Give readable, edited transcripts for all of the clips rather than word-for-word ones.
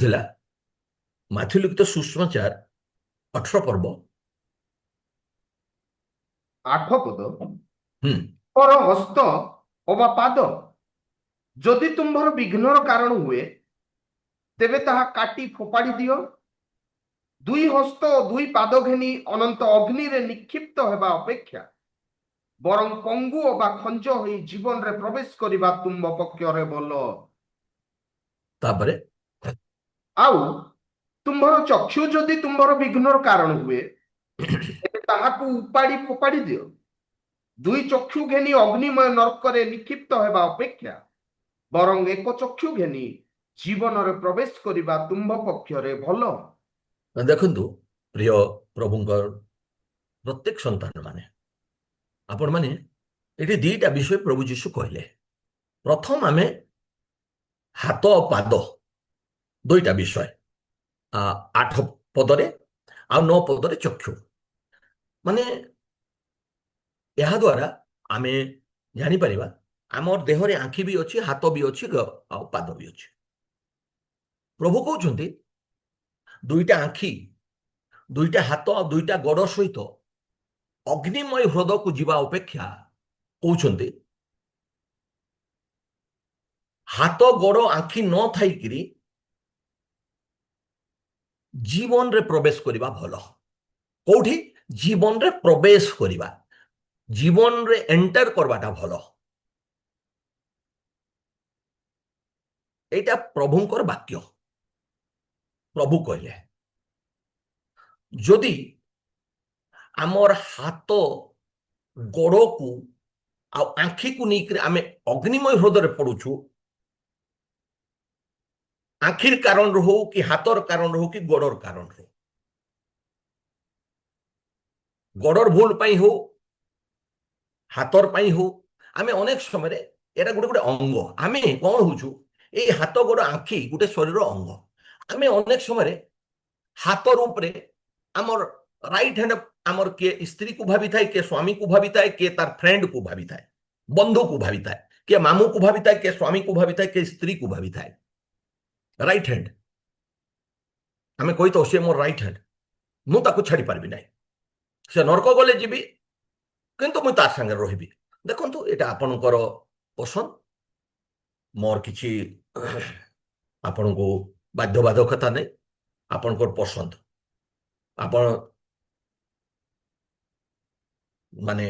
ଥିଲା ମାଥ୍ୟୁ ଲିଖିତ ସୁଷମାଚାର 18 ପର୍ବ। 8 ପଦ। ହୁଁ ମୋର ହସ୍ତ ଅବା ପାଦ ଯଦି ତୁମ୍ଭର ବିଘ୍ନର କାରଣ ହୁଏ, ତେବେ ତାହା କାଟି ଫୋପାଡ଼ି ଦିଅ। ଦୁଇ ହସ୍ତ ଓ ଦୁଇ ପାଦ ଘେନି ଅନନ୍ତ ଅଗ୍ନିରେ ନିକ୍ଷିପ୍ତ ହେବା ଅପେକ୍ଷା ବରଂ ପଙ୍ଗୁ ଅବା ଖଞ୍ଜ ହୋଇ ଜୀବନରେ ପ୍ରବେଶ କରିବା ତୁମ୍ଭ ପକ୍ଷରେ ଭଲ। ତାପରେ ଆଉ ତୁମ୍ଭର ଚକ୍ଷୁ ଯଦି ତୁମ୍ଭର ବିଘ୍ନର କାରଣ ହୁଏ, ତେବେ ତାହାକୁ ଉପାଡ଼ି ଫୋପାଡ଼ି ଦିଅ। ଦୁଇ ଚକ୍ଷୁ ଘେନି ଅଗ୍ନିମୟ ନର୍କରେ ନିକ୍ଷିପ୍ତ ହେବା ଅପେକ୍ଷା ବରଂ ଏକ ଚକ୍ଷୁ ଘେନି ଜୀବନରେ ପ୍ରବେଶ କରିବା ତୁମ୍ଭ ପକ୍ଷରେ ଭଲ। ଦେଖନ୍ତୁ ପ୍ରିୟ ପ୍ରଭୁଙ୍କର ପ୍ରତ୍ୟେକ ସନ୍ତାନ ମାନେ, ଆପଣ ମାନେ ଏଠି ଦିଟା ବିଷୟ ପ୍ରଭୁ ଯୀଶୁ କହିଲେ। ପ୍ରଥମ ଆମେ ହାତ ପାଦ ଦୁଇଟା ବିଷୟ 8 ପଦରେ ଆଉ 9 ପଦରେ ଚକ୍ଷୁ, ମାନେ ଏହା ଦ୍ୱାରା ଆମେ ଜାଣିପାରିବା ଆମର ଦେହରେ ଆଖି ବି ଅଛି, ହାତ ବି ଅଛି, ଆଉ ପାଦ ବି ଅଛି। ପ୍ରଭୁ କହୁଛନ୍ତି ଦୁଇଟା ଆଖି, ଦୁଇଟା ହାତ ଆଉ ଦୁଇଟା ଗୋଡ଼ ସହିତ ଅଗ୍ନିମୟ ହ୍ରଦକୁ ଯିବା ଅପେକ୍ଷା କହୁଛନ୍ତି ହାତ ଗୋଡ଼ ଆଖି ନ ଥାଇକିରି ଜୀବନରେ ପ୍ରବେଶ କରିବା ଭଲ। କୋଉଠି? ଜୀବନରେ ପ୍ରବେଶ କରିବା, ଜୀବନରେ ଏଣ୍ଟର କରବାଟା ଭଲ। এইটা প্রভুঙ্কর বাক্য। প্রভু কহিলে যদি আমার হাত গোড়কু ଆଉ ଆଖିକୁ ନେଇକରି ଆମେ ଅଗ୍ନିମୟ ହ୍ରଦରେ ପଡୁଛୁ, ଆଖିର କାରଣରୁ ହଉ କି ହାତର କାରଣରୁ ହଉ କି ଗୋଡର କାରଣରୁ ହଉ, ଗୋଡର ଭୁଲ ପାଇଁ ହଉ ହାତର ପାଇଁ ହଉ, ଆମେ ଅନେକ ସମୟରେ ଏଟା ଗୋଟେ ଗୋଟେ ଅଙ୍ଗ। ଆମେ କଣ ହଉଛୁ, ଏଇ ହାତ ଗୋଡ ଆଖି ଗୋଟେ ଶରୀର ଅଙ୍ଗ। ଆମେ ଅନେକ ସମୟରେ ହାତ ରୂପରେ ଆମର ରାଇଟ୍ ହ୍ୟାଣ୍ଡ ଆମର କିଏ ସ୍ତ୍ରୀକୁ ଭାବିଥାଏ, କିଏ ସ୍ୱାମୀକୁ ଭାବିଥାଏ, କିଏ ତାର ଫ୍ରେଣ୍ଡକୁ ଭାବିଥାଏ, ବନ୍ଧୁକୁ ଭାବିଥାଏ, କିଏ ମାମୁକୁ ଭାବିଥାଏ, କିଏ ସ୍ୱାମୀକୁ ଭାବିଥାଏ, କିଏ ସ୍ତ୍ରୀକୁ ଭାବିଥାଏ। ରାଇଟ୍ ହ୍ୟାଣ୍ଡ ଆମେ କହିଥାଉ ସେ ମୋର ରାଇଟ୍ ହ୍ୟାଣ୍ଡ, ମୁଁ ତାକୁ ଛାଡି ପାରିବି ନାହିଁ, ସେ ନରକ ଗଲେ ଯିବି କିନ୍ତୁ ମୁଁ ତା ସାଙ୍ଗରେ ରହିବି। ଦେଖନ୍ତୁ ଏଇଟା ଆପଣଙ୍କର ପସନ୍ଦ, ମୋର କିଛି ଆପଣଙ୍କୁ ବାଧ୍ୟବାଧକତା ନାହିଁ, ଆପଣଙ୍କର ପସନ୍ଦ। ଆପଣ ମାନେ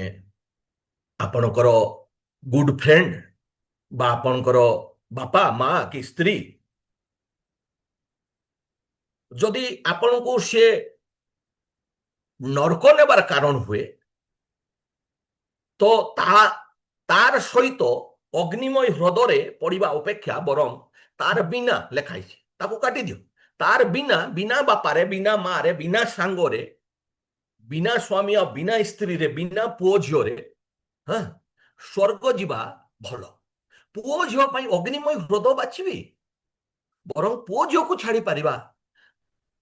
ଆପଣଙ୍କର ଗୁଡ୍ ଫ୍ରେଣ୍ଡ বা ଆପଣଙ୍କର ବାପା ମା କି ସ୍ତ୍ରୀ ଯଦି ଆପଣଙ୍କୁ ସେ ନରକ ନେବାର କାରଣ ହୁଏ, ତ ତାର ସହିତ ଅଗ୍ନିମୟ ହ୍ରଦରେ ପଡିବା ଅପେକ୍ଷା ବରଂ ତାର ବିନା ଲେଖା ହେଇଛି ତାକୁ କାଟିଦିଅ। ତାର ବିନା, ବିନା ବାପାରେ, ବିନା ମାରେ, ବିନା ସାଙ୍ଗରେ, ବିନା ସ୍ୱାମୀ ଆଉ ବିନା ସ୍ତ୍ରୀରେ, ବିନା ପୁଅ ଝିଅରେ ସ୍ୱର୍ଗ ଯିବା ଭଲ। ପୁଅ ଝିଅ ପାଇଁ ଅଗ୍ନିମୟ ହ୍ରଦ ବାଛିବି, ବରଂ ପୁଅ ଝିଅକୁ ଛାଡି ପାରିବା।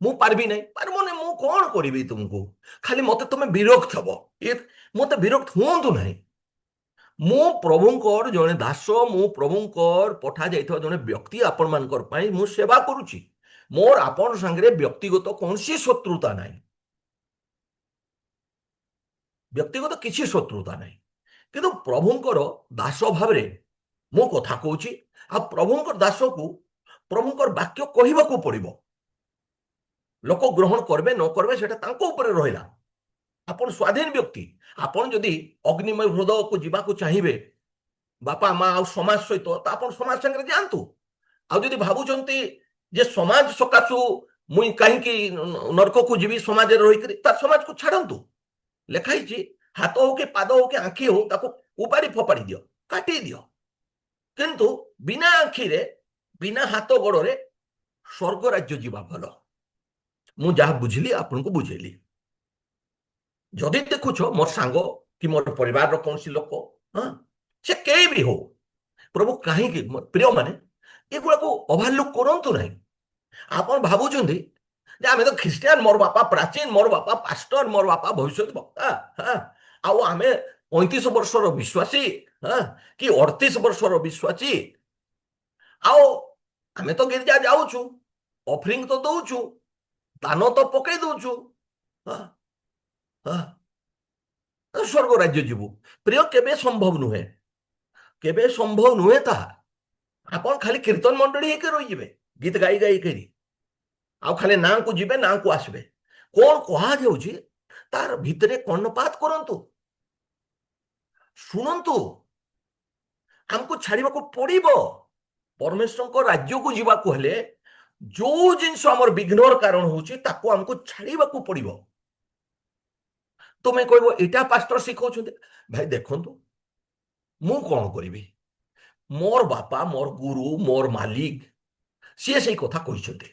ମୁଁ ପାରିବି ନାହିଁ, ପାରିବନି, ମୁଁ କଣ କରିବି ତୁମକୁ, ଖାଲି ମତେ ତମେ ବିରକ୍ତ ହବ, ମତେ ବିରକ୍ତ ହୁଅନ୍ତୁ ନାହିଁ। ମୁଁ ପ୍ରଭୁଙ୍କର ଜଣେ ଦାସ, ମୁଁ ପ୍ରଭୁଙ୍କର ପଠା ଯାଇଥିବା ଜଣେ ବ୍ୟକ୍ତି, ଆପଣ ମାନଙ୍କର ପାଇଁ ମୁଁ ସେବା କରୁଛି। ମୋର ଆପଣ ସାଙ୍ଗରେ ବ୍ୟକ୍ତିଗତ କୌଣସି ଶତ୍ରୁତା ନାହିଁ, ବ୍ୟକ୍ତିଗତ କିଛି ଶତ୍ରୁତା ନାହିଁ, କିନ୍ତୁ ପ୍ରଭୁଙ୍କର ଦାସ ଭାବରେ ମୁଁ କଥା କହୁଛି। ଆଉ ପ୍ରଭୁଙ୍କର ଦାସକୁ ପ୍ରଭୁଙ୍କର ବାକ୍ୟ କହିବାକୁ ପଡିବ। ଲୋକ ଗ୍ରହଣ କରିବେ ନ କରିବେ ସେଟା ତାଙ୍କ ଉପରେ ରହିଲା। ଆପଣ ସ୍ୱାଧୀନ ବ୍ୟକ୍ତି, ଆପଣ ଯଦି ଅଗ୍ନିମୟ ହ୍ରଦକୁ ଯିବାକୁ ଚାହିଁବେ ବାପା ମା ଆଉ ସମାଜ ସହିତ, ତ ଆପଣ ସମାଜ ସାଙ୍ଗରେ ଯାଆନ୍ତୁ। ଆଉ ଯଦି ଭାବୁଛନ୍ତି ଯେ ସମାଜ ସକାଶୁ ମୁଇଁ କାହିଁକି ନରକକୁ ଯିବି ସମାଜରେ ରହିକରି, ତାର ସମାଜକୁ ଛାଡନ୍ତୁ। ଲେଖା ହେଇଛି ହାତ ହଉ କି ପାଦ ହଉ କି ଆଖି ହଉ ତାକୁ ଉପାଡ଼ି ଫୋପାଡ଼ି ଦିଅ, କାଟି ଦିଅ, କିନ୍ତୁ ବିନା ଆଖିରେ, ବିନା ହାତ ଗୋଡରେ ସ୍ୱର୍ଗ ରାଜ୍ୟ ଯିବା ଭଲ। ମୁଁ ଯାହା ବୁଝିଲି ଆପଣଙ୍କୁ ବୁଝେଇଲି। ଯଦି ଦେଖୁଛ ମୋର ସାଙ୍ଗ କି ମୋର ପରିବାରର କୌଣସି ଲୋକ, ସେ କେହି ବି ହଉ, ପ୍ରଭୁ କାହିଁକି ପ୍ରିୟମାନେ ଏଗୁଡାକୁ ଓଭରଲୁକ୍ କରନ୍ତୁ ନାହିଁ। ଆପଣ ଭାବୁଛନ୍ତି ଯେ ଆମେ ତ ଖ୍ରୀଷ୍ଟିଆନ, ମୋର ବାପା ପ୍ରାଚୀନ, ମୋର ବାପା ପାଷ୍ଟର, ମୋର ବାପା ଭବିଷ୍ୟତ ବକ୍ତା, ଆଉ ଆମେ 35 ବର୍ଷର ବିଶ୍ୱାସୀ, କି 38 ବର୍ଷର ବିଶ୍ୱାସୀ, ଆଉ ଆମେ ତ ଗିର୍ଜା ଯାଉଛୁ, ଅଫରିଂ ତ ଦଉଛୁ, ଦାନ ତ ପକେଇ ଦଉଛୁ, ହଁ, ହଁ, ସ୍ୱର୍ଗ ରାଜ୍ୟ ଯିବୁ। ପ୍ରିୟ, କେବେ ସମ୍ଭବ ନୁହେଁ, କେବେ ସମ୍ଭବ ନୁହେଁ ତାହା। ଆପଣ ଖାଲି କୀର୍ତ୍ତନ ମଣ୍ଡଳୀ ହେଇକି ରହିଯିବେ, ଗୀତ ଗାଇ ଗାଇକରି, ଆଉ ଖାଲି ନାଁକୁ ଯିବେ, ନାଁକୁ ଆସିବେ। କଣ କୁହାଯାଉଛି ତାର ଭିତରେ କର୍ଣ୍ଣପାତ କରନ୍ତୁ, ଶୁଣନ୍ତୁ। ଆମକୁ ଛାଡିବାକୁ ପଡିବ। ପରମେଶ୍ୱରଙ୍କ ରାଜ୍ୟକୁ ଯିବାକୁ ହେଲେ ଯୋଉ ଜିନିଷ ଆମର ବିଘ୍ନର କାରଣ ହଉଛି ତାକୁ ଆମକୁ ଛାଡିବାକୁ ପଡିବ। ତୁମେ କହିବ ଏଇଟା ପାଷ୍ଟର ଶିଖଉଛନ୍ତି। ଭାଇ ଦେଖନ୍ତୁ, ମୁଁ କଣ କରିବି? ମୋର ବାପା, ମୋର ଗୁରୁ, ମୋର ମାଲିକ, ସିଏ ସେଇ କଥା କହିଛନ୍ତି।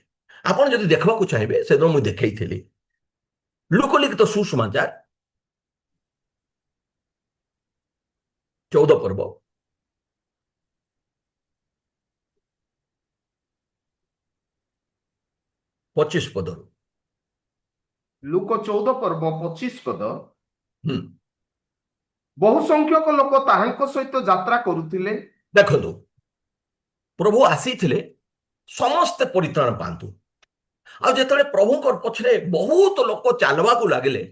ଆପଣ ଯଦି ଦେଖିବାକୁ ଚାହିଁବେ, ସେଦିନ ମୁଁ ଦେଖେଇଥିଲି ଲୋକଲିଖିତ ସୁସମାଚାର 14 ପର୍ବ 25 ପଦରୁ। ଲୁକ 14 ପର୍ବ 25 ପଦ। ହୁଁ, ବହୁ ସଂଖ୍ୟକ ଲୋକ ତାହାଙ୍କ ସହିତ ଯାତ୍ରା କରୁଥିଲେ। ଦେଖନ୍ତୁ, ପ୍ରଭୁ ଆସିଥିଲେ ସମସ୍ତେ ପରିତ୍ରାଣ ପାଆନ୍ତୁ। ଆଉ ଯେତେବେଳେ ପ୍ରଭୁଙ୍କ ପଛରେ ବହୁତ ଲୋକ ଚାଲବାକୁ ଲାଗିଲେ,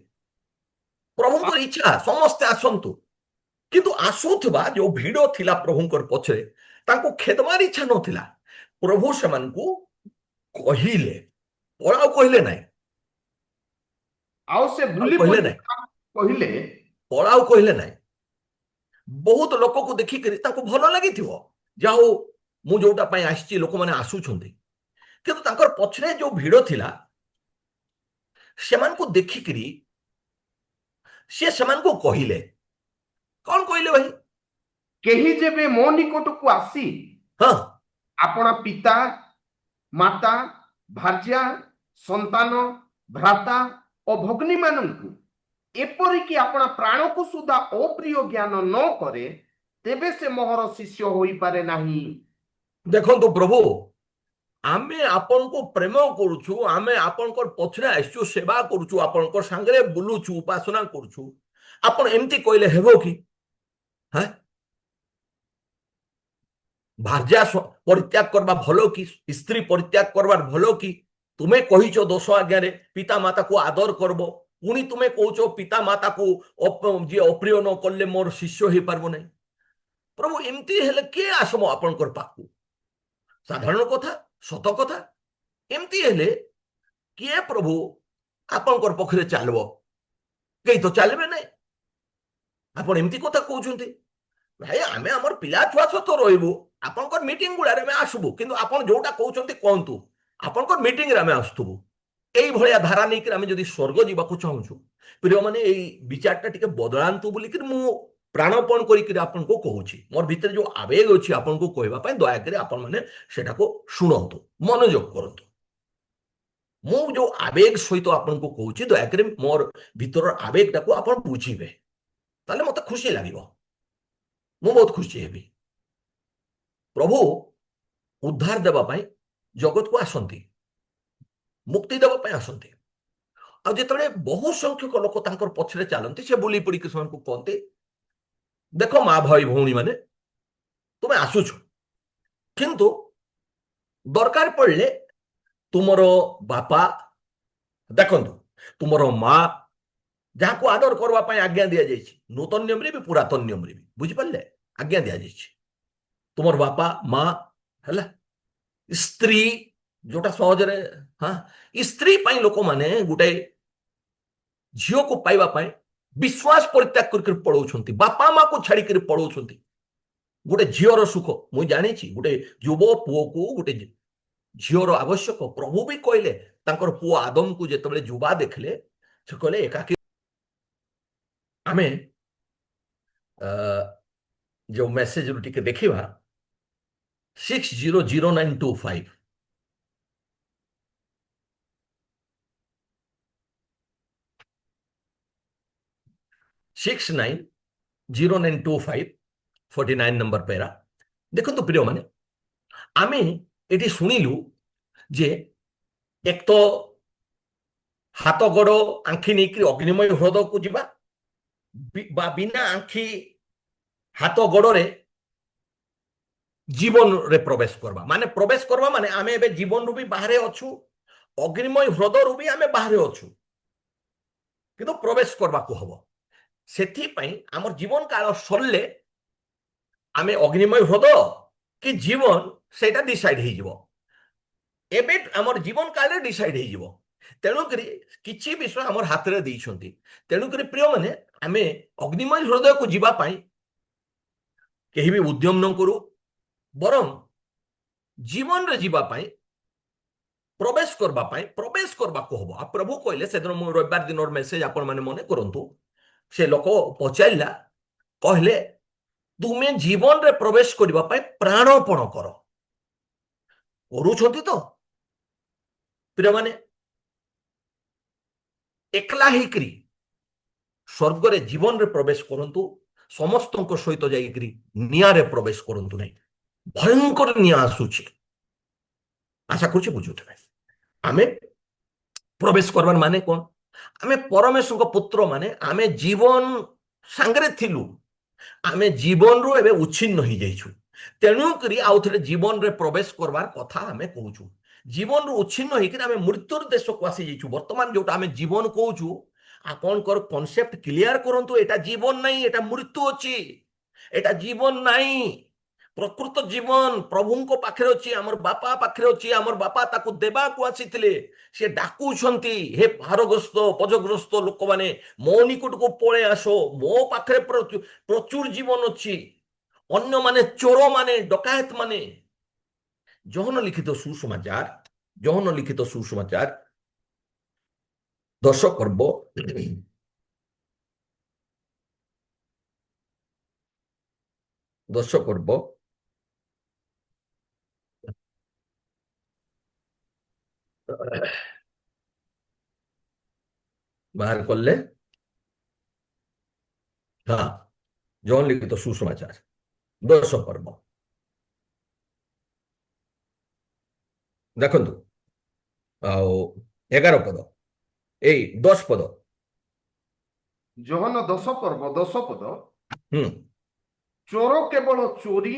ପ୍ରଭୁଙ୍କର ଇଚ୍ଛା ସମସ୍ତେ ଆସନ୍ତୁ, କିନ୍ତୁ ଆସୁଥିବା ଯୋଉ ଭିଡ ଥିଲା ପ୍ରଭୁଙ୍କର ପଛରେ, ତାଙ୍କୁ ଖେଦବାର ଇଚ୍ଛା ନଥିଲା। ପ୍ରଭୁ ସେମାନଙ୍କୁ କହିଲେ, ପଳାଉ କହିଲେ ନାହିଁ, ଆଉ ସେ ଆଉ ବୁଲି କହିଲେ ପଡି ନାହିଁ, କହିଲେ, ପଳାଉ କହିଲେ ନାହିଁ। ବହୁତ ଲୋକକୁ ଦେଖିକରି ତାଙ୍କୁ ଭଲ ଲାଗିଥିବ, ଯାହା ହଉ ମୁଁ ଯୋଉଟା ପାଇଁ ଆସିଛି ଲୋକମାନେ ଆସୁଛନ୍ତି। କିନ୍ତୁ ତାଙ୍କର ପଛରେ ଯୋଉ ଭିଡ ଥିଲା, ସେମାନଙ୍କୁ ଦେଖିକରି ସିଏ ସେମାନଙ୍କୁ କହିଲେ, କଣ କହିଲେ ଭାଇ? କେହି ଯେବେ ମୋ ନିକଟକୁ ଆସି ହଁ, ଆପଣା ପିତା, ମାତା, ଭାର୍ଯ୍ୟା, ସନ୍ତାନ, ଭ୍ରାତା ଓ ଭଗ୍ନୀମାନଙ୍କୁ, ଏପରିକି ଆପଣା ପ୍ରାଣକୁ ସୁଦ୍ଧା ଅପ୍ରିୟ ଜ୍ଞାନ ନ କରେ, ତେବେ ସେ ମୋହର ଶିଷ୍ୟ ହୋଇପାରେ ନାହିଁ। ଦେଖନ୍ତୁ ପ୍ରଭୁ, ଆମେ ଆପଣଙ୍କୁ ପ୍ରେମ କରୁଛୁ, ଆମେ ଆପଣଙ୍କର ପଛରେ ଆସିଛୁ, ସେବା କରୁଛୁ, ଆପଣଙ୍କ ସାଙ୍ଗରେ ବୁଲୁଛୁ, ଉପାସନା କରୁଛୁ। ଆପଣ ଏମିତି କହିଲେ ହେବ କି? ହଁ, ଭାର୍ଯ୍ୟା ପରିତ୍ୟାଗ କରିବା ଭଲ କି? ସ୍ତ୍ରୀ ପରିତ୍ୟାଗ କରବାର ଭଲ କି? ତୁମେ କହିଛ 10 ଆଜ୍ଞାରେ ପିତା ମାତାକୁ ଆଦର କରବ, ପୁଣି ତୁମେ କହୁଛ ପିତା ମାତାକୁ ଯିଏ ଅପ୍ରିୟ ନ କଲେ ମୋର ଶିଷ୍ୟ ହେଇପାରିବ ନାହିଁ। ପ୍ରଭୁ, ଏମିତି ହେଲେ କିଏ ଆସିବ ଆପଣଙ୍କର ପାଖକୁ? ସାଧାରଣ କଥା, ସତ କଥା। ଏମିତି ହେଲେ କିଏ ପ୍ରଭୁ ଆପଣଙ୍କର ପକ୍ଷରେ ଚାଲିବ? କେହି ତ ଚାଲିବେ ନାହିଁ। ଆପଣ ଏମିତି କଥା କହୁଛନ୍ତି। ଭାଇ, ଆମେ ଆମର ପିଲା ଛୁଆ ସହିତ ରହିବୁ, ଆପଣଙ୍କର ମିଟିଂ ଗୁଡାରେ ଆମେ ଆସିବୁ, କିନ୍ତୁ ଆପଣ ଯୋଉଟା କହୁଛନ୍ତି କୁହନ୍ତୁ, ଆପଣଙ୍କର ମିଟିଂରେ ଆମେ ଆସୁଥିବୁ। ଏଇଭଳିଆ ଧାରା ନେଇକି ଆମେ ଯଦି ସ୍ୱର୍ଗ ଯିବାକୁ ଚାହୁଁଛୁ, ପ୍ରିୟମାନେ, ଏଇ ବିଚାରଟା ଟିକେ ବଦଳାନ୍ତୁ ବୋଲିକି ମୁଁ ପ୍ରାଣପଣ କରିକି ଆପଣଙ୍କୁ କହୁଛି। ମୋର ଭିତରେ ଯୋଉ ଆବେଗ ଅଛି ଆପଣଙ୍କୁ କହିବା ପାଇଁ, ଦୟାକରି ଆପଣମାନେ ସେଟାକୁ ଶୁଣନ୍ତୁ, ମନୋଯୋଗ କରନ୍ତୁ। ମୁଁ ଯୋଉ ଆବେଗ ସହିତ ଆପଣଙ୍କୁ କହୁଛି, ଦୟାକରି ମୋର ଭିତରର ଆବେଗଟାକୁ ଆପଣ ବୁଝିବେ, ତାହେଲେ ମତେ ଖୁସି ଲାଗିବ, ମୁଁ ବହୁତ ଖୁସି ହେବି। ପ୍ରଭୁ ଉଦ୍ଧାର ଦେବା ପାଇଁ ଜଗତକୁ ଆସନ୍ତି, ମୁକ୍ତି ଦେବା ପାଇଁ ଆସନ୍ତି। ଆଉ ଯେତେବେଳେ ବହୁ ସଂଖ୍ୟକ ଲୋକ ତାଙ୍କର ପଛରେ ଚାଲନ୍ତି, ସେ ବୁଲି ପଡିକି ସେମାନଙ୍କୁ କହନ୍ତି, ଦେଖ ମା, ଭାଇ, ଭଉଣୀ ମାନେ, ତୁମେ ଆସୁଛ, କିନ୍ତୁ ଦରକାର ପଡ଼ିଲେ ତୁମର ବାପା, ଦେଖନ୍ତୁ, ତୁମର ମା, ଯାହାକୁ ଆଦର କରିବା ପାଇଁ ଆଜ୍ଞା ଦିଆଯାଇଛି, ନୂତନ ନିୟମରେ ବି ପୁରାତନ ନିୟମରେ ବି, ବୁଝିପାରିଲେ, ଆଜ୍ଞା ଦିଆଯାଇଛି। ତୁମର ବାପା ମା ହେଲା, ସ୍ତ୍ରୀ, ଯୋଉଟା ସହଜରେ, ହଁ, ସ୍ତ୍ରୀ ପାଇଁ ଲୋକମାନେ ଗୋଟେ ଝିଅକୁ ପାଇବା ପାଇଁ ବିଶ୍ୱାସ ପରିତ୍ୟାଗ କରିକି ପଳଉଛନ୍ତି, ବାପା ମାକୁ ଛାଡିକରି ପଳଉଛନ୍ତି। ଗୋଟେ ଝିଅର ସୁଖ ମୁଁ ଜାଣିଛି, ଗୋଟେ ଯୁବ ପୁଅକୁ ଗୋଟେ ଝିଅର ଆବଶ୍ୟକ। ପ୍ରଭୁ ବି କହିଲେ, ତାଙ୍କର ପୁଅ ଆଦମକୁ ଯେତେବେଳେ ଯୁବା ଦେଖିଲେ, ସେ କହିଲେ ଏକାକି ଆମେ ଯୋଉ ମେସେଜରୁ ଟିକେ ଦେଖିବା, 600925, 690925, 49 ନମ୍ବର ପେରା। ଦେଖନ୍ତୁ ପ୍ରିୟମାନେ, ଆମେ ଏଠି ଶୁଣିଲୁ ଯେ ଏକ ତ ହାତ ଗୋଡ ଆଙ୍ଖି ନେଇକି ଅଗ୍ନିମୟ ହ୍ରଦକୁ ଯିବା, ବା ବିନା ଆଙ୍ଖି ହାତ ଗୋଡରେ जीवन रे प्रवेश करवा माने प्रवेश करवा माने आमे एबे जीवन रु भी बाहरे अछु अग्निमय ह्रद रु भी आमे बाहरे अछु किंतु प्रवेश करवा को हबो सेथि पई हमर जीवन काल सरले आमे अग्निमय ह्रद कि जीवन सेटा डिसाइड हे जिवो एबे हमर जीवन काल रे डिसाइड हे जिवो तेणु करी किछि विषय हमर हाथ रे दैछंती तेणु करी प्रिय माने आमे अग्निमय हृदय को जीवा पाई केही भी उद्यम न करू बरं जीवन रे जीवा पाई प्रवेश करबा को हबो आ प्रभु कहले से दिन मु रविवार दिन मेसेज आपण माने मने करंतु से लोक पचाइला कहले तुमे जीवन रे प्रवेश करबा पाई प्राणपण करो करूछंती तो प्रिय माने एकला हेकरी स्वर्ग रे जीवन रे प्रवेश करंतु समस्त सहित जाइकरी निया रे प्रवेश करंतु नहीं भयंकर निया आसुची आशा करूची बुझुथबे आमे प्रवेश करबार माने कोन आमे परमेश्वर को पुत्र माने आमे जीवन सांगरे थिलु आमे जीवन रु एबे उच्छिन्न हो जाइछु तेणु करी आउ थरे जीवन रे प्रवेश करबार कथा आमे कहूछु जीवन रु उच्छिन्न होइकरी आमे मृत्युर देश को आसी जाइछु वर्तमान जोटा आमे जीवन कहूछु आपनकर कॉन्सेप्ट क्लियर करंतु एटा जीवन नहीं एटा मृत्यु अछि एटा जीवन नहीं प्रकृत जीवन प्रभु को पाखरे अछि हमर बापा पाखरे अछि हमर बापा ताकू देबा को आसीथिले से डाकुछंती हे भारग्रस्त पजग्रस्त लोक माने मो निकट को पळे आसो मो पाखरे प्रचुर जीवन अछि अन्य माने चोर माने डकायत माने जहन लिखित सुसमाचार 10 पर्व 10 पर्व बाहर करले हाँ जहन लिखित सुसमाचार 10 पर्व देखंतु आओ 11 पद ए 10 पद जोहन 10 पर्व 10 पद हम्म चोर केवल चोरी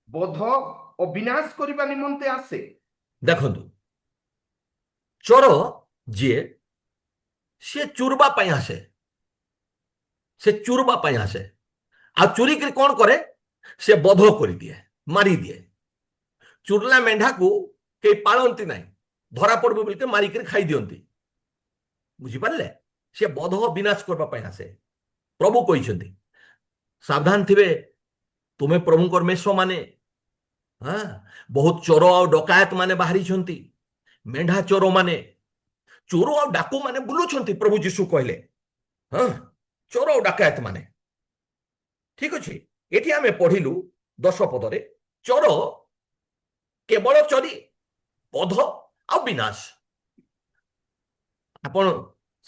बोध और विनाश करबा निमंते आसे देखंतु चोर जे से चुरबा पाई आसे आ चोरी कर कौन करे से बध कर दिए मारी दिए चुरला मेढा को के पालती ना धरा पड़ब बोलते मारिक खाई दियंती बुझिपारे से बध विनाश करने आसे प्रभु कहते सावधान थिबे तुम्हें प्रभुकर मेष माने हाँ बहुत चोर आ डकायत माने बाहरी छंती मेढा चोर माने चोर आ डाकू माने बुलुछंती प्रभु जीशु कहले हाँ चोर आ डकायत माने ठीक अच्छे ये आम पढ़िलु 10 पदरे चोर केवल चोरी बध आ विनाश आपण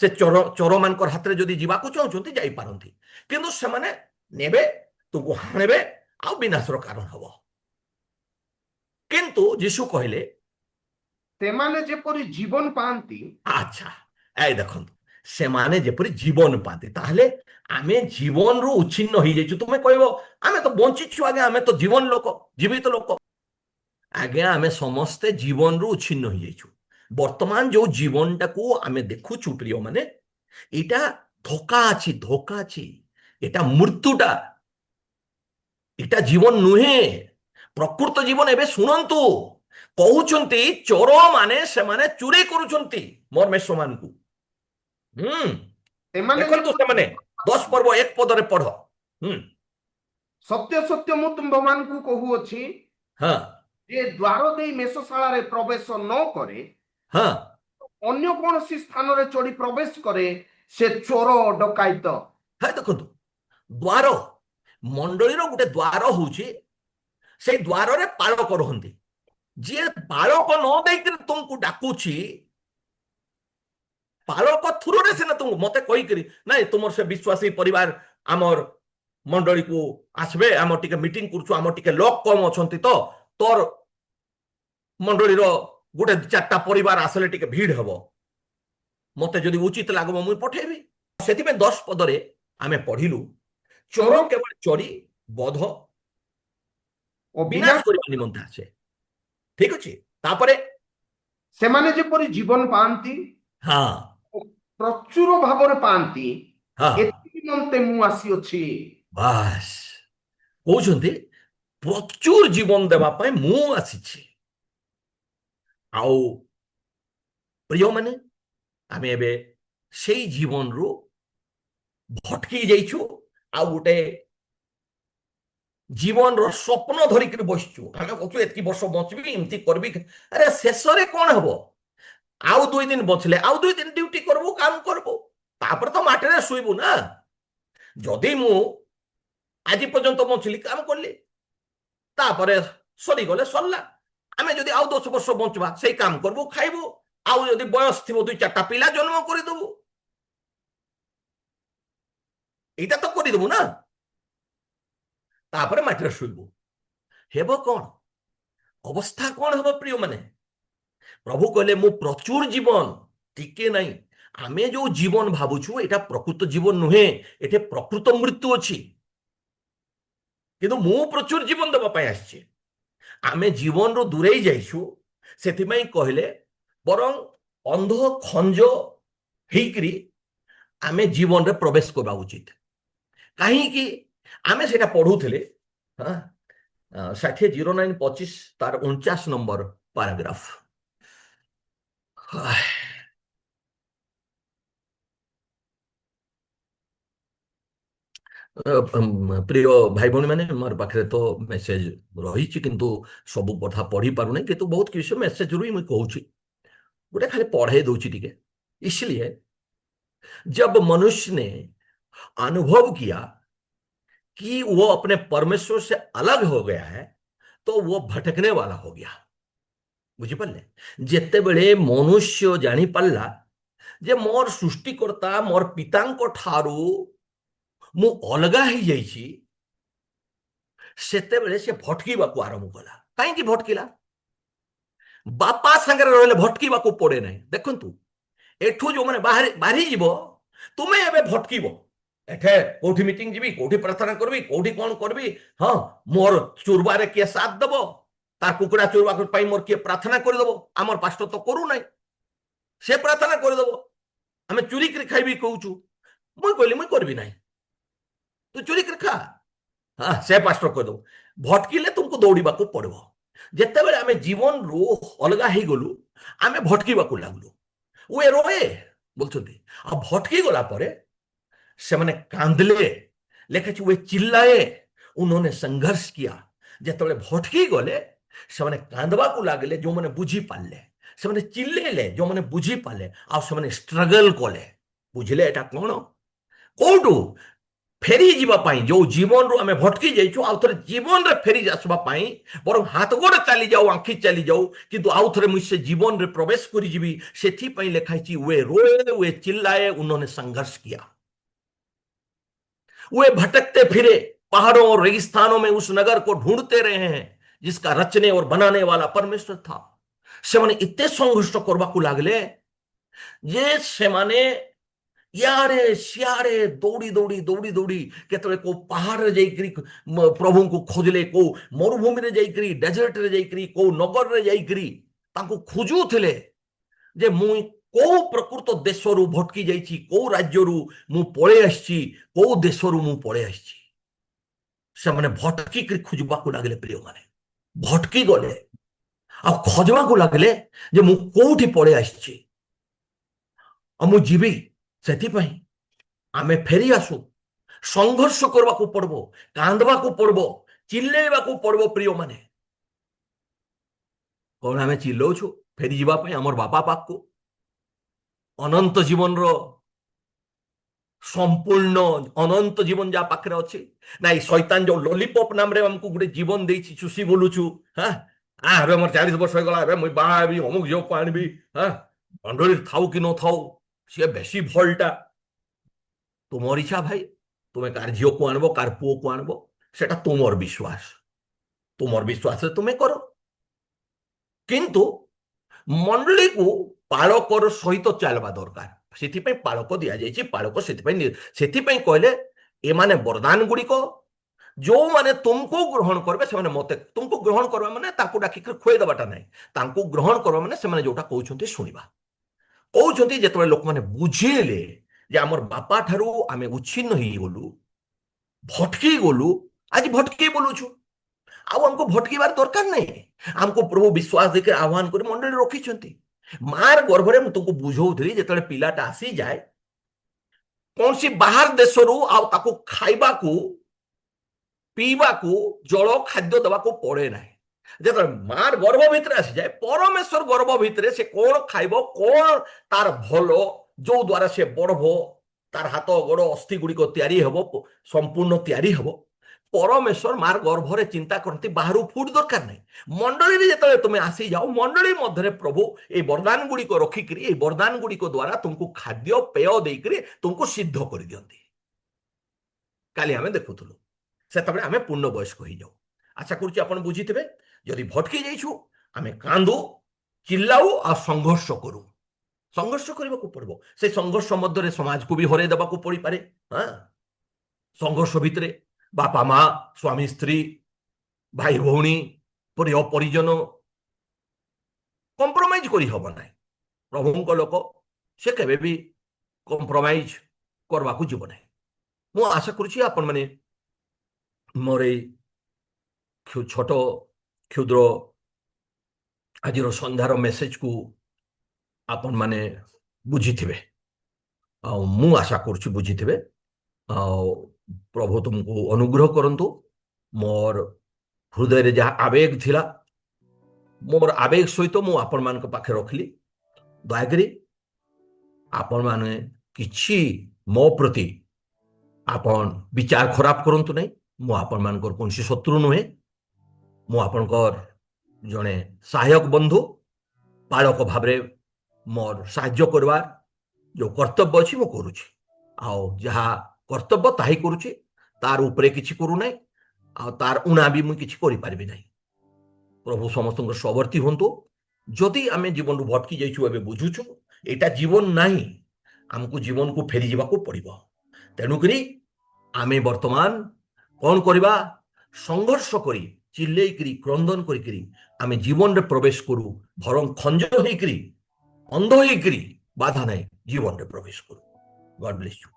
से चोर मान हाथ में जदि जावाक चाहते जापारती किंतु से माने नेबे तुमको हाणबे आ विनाशर कारण हम किंतु यीशु कहले तेमाने जेपरि जीवन पांती अच्छा ए देखंतु से माने जेपरि जीवन पाते ताहले आमे जीवन रु उच्छिन्न हो जाइछु तुमे कहबो आमे तो बंचिछु आगे आमे तो जीवन लोक जीवित लोक आगे आमे समस्ते जीवन रु उच्छिन्न हो जाइछु वर्तमान जो जीवन टाको आमे देखुछु प्रिय माने एटा धोका अछि एटा मृत्युटा एटा जीवन नुहे प्रकृत जीवन एबे सुनंतु कहउछंती चोर माने से माने चोरी करूछंती मोर मेष मान को देखंतु से माने 10 पर्व 1 पद रे पढ़ सत्य सत्य मु तुम मान को कहू अछि हाँ जे द्वार देई मेषशाला रे प्रवेश न करे हाँ अन्य कोनोसी स्थान रे चोरी प्रवेश करे से चोर डकायत है देखंतु द्वार मंडली रो गुटे द्वार होउची से द्वार रे पालक रहंती जे पालक न देख तुमको डाकुची पालक थ्रू रे से ना तुम मते कहि करी नहीं तुमर से विश्वासी परिवार आमर मंडली को आसबे आम टिके मीटिंग करछु आम टिके लोक कम अछंती तो तोर मंडली रो गुटे 4टा परिवार आसले टिके भीड़ हबो मते जदि उचित लागबो मुई पठेबी सेति में 10 पदरे आमे पढिलु चोर केवल चोरी बध ଓ ବିନାଶ ବିନାଶ କରିବା ନିମନ୍ତେ ଆସେ। ଠିକ ଅଛି। ତାପରେ ସେମାନେ ଯେପରି ଜୀବନ ପାଆନ୍ତି ହଁ ଓ ପ୍ରଚୁର ଭାବରେ ପାଆନ୍ତି, ହଁ ଏଥି ନିମନ୍ତେ ମୁଁ ଆସିଅଛି। ବାସ୍ କହୁଛନ୍ତି ପ୍ରଚୁର ଜୀବନ ଦେବା ପାଇଁ ମୁଁ ଆସିଛି। ଆଉ ପ୍ରିୟମାନେ, ଆମେ ଏବେ ସେଇ ଜୀବନରୁ ଭଟକି ଯାଇଛୁ, ଆଉ ଗୋଟେ ଜୀବନର ସ୍ୱପ୍ନ ଧରିକିରି ବସିଛୁ। ଆମେ କହୁଛୁ ଏତିକି ବର୍ଷ ବଞ୍ଚିବି, ଏମିତି କରିବି। ଆରେ ଶେଷରେ କଣ ହବ? ଆଉ 2 ଦିନ ବଞ୍ଚିଲେ ଆଉ 2 ଦିନ ଡ୍ୟୁଟି କରିବୁ, କାମ କରିବୁ, ତାପରେ ତ ମାଟିରେ ଶୋଇବୁ ନା। ଯଦି ମୁଁ ଆଜି ପର୍ଯ୍ୟନ୍ତ ବଞ୍ଚିଲି, କାମ କଲି, ତାପରେ ସରିଗଲେ ସରିଲା। ଆମେ ଯଦି ଆଉ 10 ବର୍ଷ ବଞ୍ଚିବା, ସେଇ କାମ କରିବୁ, ଖାଇବୁ, ଆଉ ଯଦି ବୟସ ଥିବ 2-4ଟା ପିଲା ଜନ୍ମ କରିଦେବୁ। এইটা ତ କରିଦେବୁ ନା, ତାପରେ ମାଟିରେ ଶୋଇବୁ। ହେବ କଣ? ଅବସ୍ଥା କଣ ହେବ ପ୍ରିୟମାନେ? ପ୍ରଭୁ କହିଲେ ମୁଁ ପ୍ରଚୁର ଜୀବନ, ଟିକେ ନାହିଁ। ଆମେ ଯୋଉ ଜୀବନ ଭାବୁଛୁ ଏଇଟା ପ୍ରକୃତ ଜୀବନ ନୁହେଁ, ଏଠି ପ୍ରକୃତ ମୃତ୍ୟୁ ଅଛି। କିନ୍ତୁ ମୁଁ ପ୍ରଚୁର ଜୀବନ ଦେବା ପାଇଁ ଆସିଛି। ଆମେ ଜୀବନରୁ ଦୂରେଇ ଯାଇଛୁ, ସେଥିପାଇଁ କହିଲେ ବରଂ ଅନ୍ଧ ଖଞ୍ଜ ହେଇକିରି ଆମେ ଜୀବନରେ ପ୍ରବେଶ କରିବା ଉଚିତ। କାହିଁକି? ଆମେ ସେଇଟା ପଢୁଥିଲେ 60-09-25 ତାର 49 ନମ୍ବର ପାରାଗ୍ରାଫ। ପ୍ରିୟ ଭାଇ ଭଉଣୀ ମାନେ, ମୋର ପାଖରେ ତ ମେସେଜ ରହିଛି, କିନ୍ତୁ ସବୁ କଥା ପଢି ପାରୁନାହିଁ, କିନ୍ତୁ ବହୁତ କିଛି ମେସେଜରୁ ହିଁ ମୁଁ କହୁଛି। ଗୋଟେ ଖାଲି ପଢେଇ ଦଉଛି ଟିକେ। इसलिए जब मनुष्य ने अनुभव किया कि वो अपने परमेश्वर से अलग हो गया है, तो वो भटकने वाला हो गया। बुझिपारे? ଯେତେବେଳେ ମନୁଷ୍ୟ ଜାଣିପାରିଲା ଯେ ମୋର ସୃଷ୍ଟିକର୍ତ୍ତା, ମୋର ପିତାଙ୍କ ଠାରୁ ମୁଁ ଅଲଗା ହେଇଯାଇଛି, ସେତେବେଳେ ସେ ଭଟକିବାକୁ ଆରମ୍ଭ କଲା। କାହିଁକି ଭଟକିଲା? ବାପା ସାଙ୍ଗରେ ରହିଲେ ଭଟକିବାକୁ ପଡେ ନାହିଁ। ଦେଖନ୍ତୁ, ଏଠୁ ଯୋଉମାନେ ବାହାରି ଯିବ, ତୁମେ ଏବେ ଭଟକିବ। ଏଠେ କୋଉଠି ମିଟିଂ ଯିବି, କୋଉଠି ପ୍ରାର୍ଥନା କରିବି, କୋଉଠି କଣ କରିବି, ହଁ ମୋର ଚୁରବାରେ କିଏ ସାଥ ଦବ, ତାର କୁକୁଡ଼ା ଚୁରବା ପାଇଁ ମୋର କିଏ ପ୍ରାର୍ଥନା କରିଦବ। ଆମର ପାଷ୍ଟର ତ କରୁନାହିଁ, ସେ ପ୍ରାର୍ଥନା କରିଦବ। ଆମେ ଚୁରିକିରି ଖାଇବି କହୁଛୁ, ମୁଁ କହିଲି ମୁଁ କରିବି ନାହିଁ, ତୁ ଚୁରିକିରି ଖା, ହଁ ସେ ପାଷ୍ଟର କରିଦବ। ଭଟକିଲେ ତୁମକୁ ଦୌଡ଼ିବାକୁ ପଡିବ। ଯେତେବେଳେ ଆମେ ଜୀବନରୁ ଅଲଗା ହେଇଗଲୁ, ଆମେ ଭଟକିବାକୁ ଲାଗଲୁ। वे रोए बोलते। अब भटकी गला पर से माने कांदले, लेखे वे चिल्लाए, उन्होंने संघर्ष किया। जेतबेले भटकी गले से माने कांदवा को लागले, जो माने बुझी पाले से माने चिल्लेले, जो माने बुझी पाले, आ से माने स्ट्रगल कले। बुझले एटा कोन? कोठू फेरी जीवा पाई, जो जीवन रो आमे भटकी जाइछु, आउ थरे जीवन रे फेरी आसबा पाई, बरं हाथ गोड़ चली जाऊ, आंखी चली जाऊ, किंतु आउ थरे मुझसे जीवन रे प्रवेश करी जीवी, सेथि पाई लेखाइछि वे रोए, वे चिल्लाए, उन्होंने संघर्ष किया। वे भटकते फिरे पहाड़ों और रेगिस्तानों में उस नगर को ढूंढते रहे हैं जिसका रचने और बनाने वाला परमेश्वर था। से माने इत्ते संघर्ष करबाकू लागले जे से माने यारे सियारे दौड़ी दौड़ी दौड़ी दौड़ी केतले को पहाड़ रे जाइकरी प्रभु को खोजले, को मरुभूमि रे जाइकरी, डेजर्ट रे जाइकरी, को नगर रे जाइकरी तांको खोजुथिले जे मुई को प्रकृत देशरू भटकी जाइछि, को राज्यरू मु पळे आछि, को देशरू मु पळे आछि। से माने भटकी करी खोजबाकू लागले प्रिय माने, भटकी गले आ खोजबाकू लागले जे मु कोठी पळे आछि, आ मु जीवी। सेथिपई आमे फेरी आसु, संघर्ष करबाकू पड़बो, कांदबाकू पड़बो, चिल्लेबाकू पड़बो प्रिय माने। कौन आमे चिल्लौछु फेरी जीवा पई हमर बापा पाकू? अनंत जीवन रो संपूर्ण अनंत जीवन जा पाखरे अछि नाई, शैतान जो लॉलीपॉप नाम रे हमको गुटे जीवन देछि, चुसी बोलुछु। हां अबे मोर 40 वर्ष हो गला, अबे मुई बाहाबी, अमुक जो को आनबी, हां अंडोरी थाउ कि न थाउ, से बेसी भलटा तुमर इच्छा भाई। तुमे कार झील को आनबो, कार पुओ को आनबो, सेटा तुमर विश्वास, तुमर विश्वास तुमे करो। किंतु मंडली को पालकर सहित चलवा दरकार, पालक दि जाइए। पालक से कहले एमाने वरदान गुड़िक जो माने तुमको ग्रहण करबे से माने मते तुमको ग्रहण करबा माने ताको डाकी खुए दबाटा नाही तांको ग्रहण करबा माने से माने जोटा कहउछंती सुनिबा कहउछंती जेतबे लोक माने बुझिले जे हमर बापा ठारू आमे उच्छिन्न ही गलु भटकी गलु आज भटकी बोलुछु आउ हमको भटकीबार दरकार नहीं हमको प्रभु विश्वास देके आह्वान कर मंडली रखिछंती मार गर्भरे मु तुमको बुझौथली जेतबे पिलाटा आसी जाए कौन सी बाहर देशरू आउ ताको खाइबाकू पीवाकू जल खाद्य देवाकू पड़े ना जो मार गर्भ भितर आसी जाए परमेश्वर गर्भ भितर से कौन खाइब कौन तार भल जो द्वारा से बढ़ब तार हाथ गोड़ अस्थि गुड़िक तैयारी हब संपूर्ण तैयारी हब परमेश्वर मार गर्भरे चिंता करती बाहर फुड दरकार नहीं मंडली जो तुम आसी जाओ मंडली मध्य प्रभु ये वरदान गुड़िक रखिकी वरदान गुड़िक द्वारा तुमको खाद्य पेय देकर तुमको सिद्ध कर दियंती काली आम देखुलु से आम पूर्ण बयस्क हो जाऊ आशा करुच्ची आप बुझीथे जदि भटकी जाइछु आम कांदू चिल्लाऊ आ संघर्ष करू संघर्ष करने को पड़ो से संघर्ष मध्य समाज को भी हरई देवा पड़ पारे हाँ संघर्ष भितर बापा माँ स्वामी स्त्री भाई भौणी प्रिय परिजन कंप्रोमाइज करी हब ना प्रभु लोक से केबे भी कंप्रोमाइज करवा को जीव ना मु आशा करुच्ची आपण माने मोर छोट क्षुद्र आज संध्यार मेसेज को आपण माने बुझीथिबे मु आशा करुच्ची बुझीथिबे प्रभु तुमको अनुग्रह करंतु मोर हृदय रे जहाँ आवेग थिला मोर आवेग सहित मु आपण मान पाखे रखली दयाकरी आपण माने किछि मो प्रति आपण विचार खराब करंतु नहीं मु आपण मानकर कौन शत्रु नुहे मु आपणकर जड़े सहायक बंधु पालक भाव मोर साहाय्य करवार जो कर्तव्य अच्छी मु करुच्ची आओ जहाँ कर्तव्य ताही करुच्ची तार उपरे किछि करू नाही आ तार उणा भी मुझे किछि करि पारबी नाही प्रभु समस्त सवर्ती हंतु जदि आमे जीवन रु भटकी जाइछु एबे बुझुछु एटा जीवन नाही हमको जीवन को फेरी जावाको पड़िबो तेणुकरी आमे वर्तमान कौन करवा संघर्ष करी चिल्लेकरी क्रंदन करी आमे जीवन रे प्रवेश करू भरं खंज होइकरी अंध होइकरी बाधा नहीं जीवन रे प्रवेश करू गॉड ब्लेस यू।